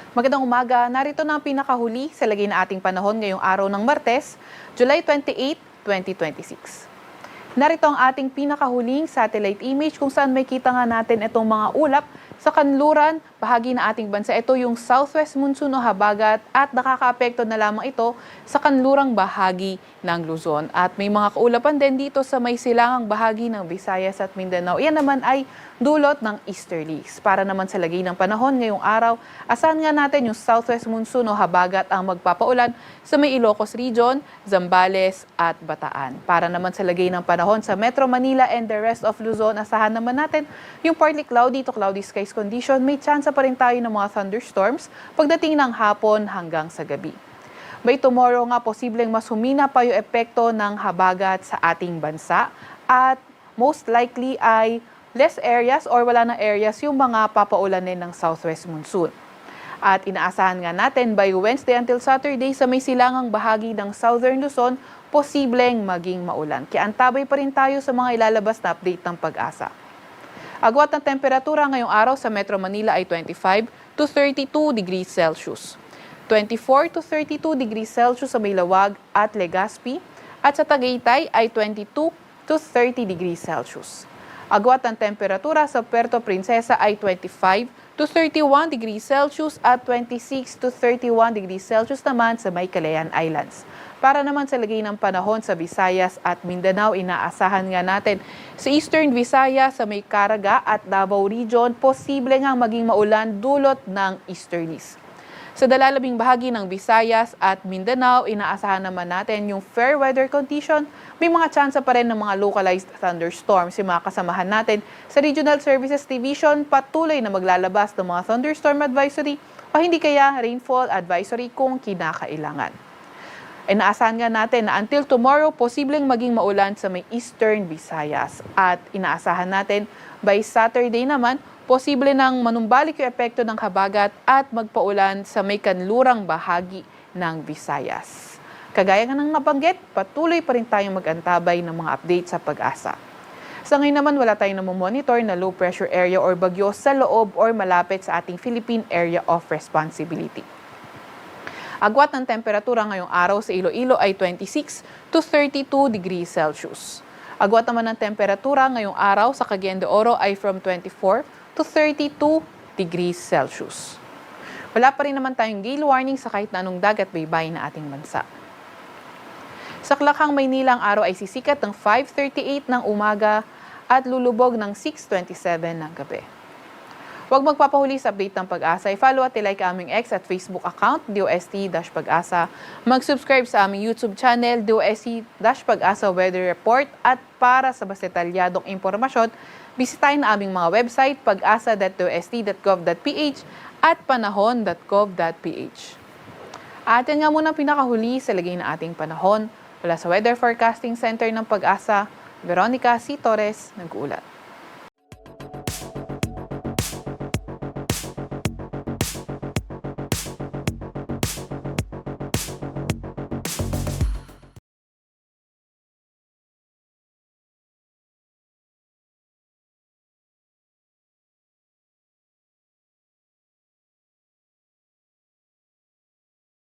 Magandang umaga, narito na ang pinakahuli sa lagay na ating panahon ngayong araw ng Martes, July 28, 2026. Narito ang ating pinakahuling satellite image kung saan may kita nga natin itong mga ulap sa kanluran, bahagi na ating bansa. Ito yung southwest monsoon o habagat at nakakaapekto na lamang ito sa kanlurang bahagi ng Luzon. At may mga kaulapan din dito sa may silangang bahagi ng Visayas at Mindanao. Iyan naman ay dulot ng easterlies. Para naman sa lagay ng panahon ngayong araw, asahan nga natin yung southwest monsoon o habagat ang magpapaulan sa may Ilocos Region, Zambales at Bataan. Para naman sa lagay ng panahon sa Metro Manila and the rest of Luzon, asahan naman natin yung partly cloudy to cloudy skies condition. May tsansa pa rin tayo ng mga thunderstorms pagdating ng hapon hanggang sa gabi. By tomorrow nga, posibleng mas humina pa yung epekto ng habagat sa ating bansa at most likely ay less areas or wala na areas yung mga papaulanin ng southwest monsoon. At inaasahan nga natin by Wednesday until Saturday sa may silangang bahagi ng Southern Luzon, posibleng maging maulan. Kaya antabay pa rin tayo sa mga ilalabas na update ng Pag-asa. Agwat ng temperatura ngayong araw sa Metro Manila ay 25 to 32 degrees Celsius. 24 to 32 degrees Celsius sa Maylawag at Legazpi at sa Tagaytay ay 22 to 30 degrees Celsius. Agwat ng temperatura sa Puerto Princesa ay 25 to 31 degrees Celsius at 26 to 31 degrees Celsius naman sa may Calayan Islands. Para naman sa lagay ng panahon sa Visayas at Mindanao, inaasahan nga natin sa Eastern Visayas sa may Caraga at Davao Region, posible nga maging maulan dulot ng easterlies. Sa dalalabing bahagi ng Visayas at Mindanao, inaasahan naman natin yung fair weather condition. May mga tsansa pa rin ng mga localized thunderstorms. Yung mga kasamahan natin sa Regional Services Division, patuloy na maglalabas ng mga thunderstorm advisory o hindi kaya rainfall advisory kung kinakailangan. Inaasahan nga natin na until tomorrow, posibleng maging maulan sa may Eastern Visayas. At inaasahan natin by Saturday naman, posible nang manumbalik yung epekto ng habagat at magpaulan sa may kanlurang bahagi ng Visayas. Kagaya nga ng nabanggit, patuloy pa rin tayong mag-antabay ng mga update sa Pag-asa. Sa ngayon naman, wala tayong namomonitor na low pressure area or bagyo sa loob or malapit sa ating Philippine Area of Responsibility. Agwat ng temperatura ngayong araw sa Iloilo ay 26 to 32 degrees Celsius. Agwat naman ng temperatura ngayong araw sa Cagayan de Oro ay from 24 to 32 degrees Celsius. Wala pa rin naman tayong gale warning sa kahit na anong dagat baybayin na ating bansa. Sa Klakhang, Maynila, ang araw ay sisikat ng 5:38 ng umaga at lulubog ng 6:27 ng gabi. Huwag magpapahuli sa update ng Pag-asa. I-follow at i-like aming X at Facebook account, DOST-Pag-asa. Mag-subscribe sa aming YouTube channel, DOST-Pag-asa Weather Report. At para sa mas detalyadong impormasyon, bisitahin na aming mga website, pag-asa.dost.gov.ph at panahon.gov.ph. At yan nga muna pinakahuli sa lagay na ating panahon. Mula sa Weather Forecasting Center ng Pag-asa, Veronica C. Torres, nag-uulat.